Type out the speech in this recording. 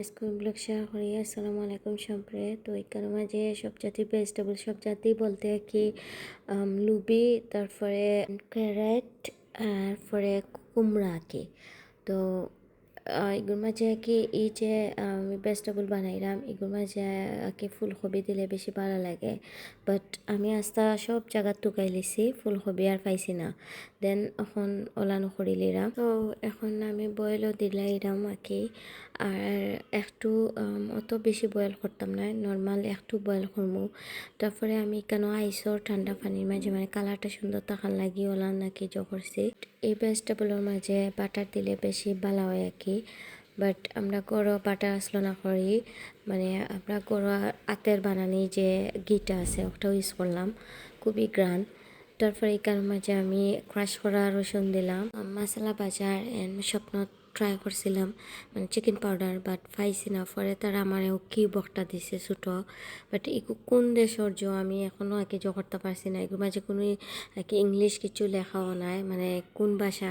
School blog share করি। আসসালামু আলাইকুম সবরে। তো এখানে মাঝে সব জাতীয় ভেজিটেবল, সব জাতি বলতে কি লুবি, তারপরে ক্যারেট, তারপরে কুমড়া কি। তো এগুলোর মাঝে কি এই যে আমি ভেজিটেবল বানাইলাম, এগুলোর মাঝে কি ফুলকপি দিলে বেশি ভালো লাগে। বাট আমি আস্তা সব জায়গা টুকাই লিছি, ফুলকপি আর পাইছি না। দেন এখন ওলানো করি লিরাম। তো এখন আমি বয়েলও দিলাইরাম আর কি। আর একটু অত বেশি বয়েল করতাম না, নর্মাল একটু বয়েল করবো। তারপরে আমি কেন আইসর ঠান্ডা পানির মাঝে মানে কালারটা সুন্দর থাকার লাগি ওলান নাকি করছি। এই ভেজিটেবলের মাঝে বাটার দিলে বেশি ভালো হয় আর কি। বাট আমরা গরো বাটার আসলো না করি, মানে আমরা গরো আতের বানানি যে ঘিটা আছে ওটাও ইউজ করলাম, খুবই গ্রান। তারপরে এখান মাঝে আমি ক্রাশ করা রসুন দিলাম, মশলা বাজার স্বপ্ন ট্রাই করছিলাম মানে চিকেন পাউডার, বাট পাইছি না। পরে তারা আমারও কি বকটা দিছে ছোটো। বাট এগুলো কোন দেশের আমি এখনও আর কি করতে পারছি না। এগুলো মাঝে কোনো ইংলিশ কিছু লেখাও নাই, মানে কোন ভাষা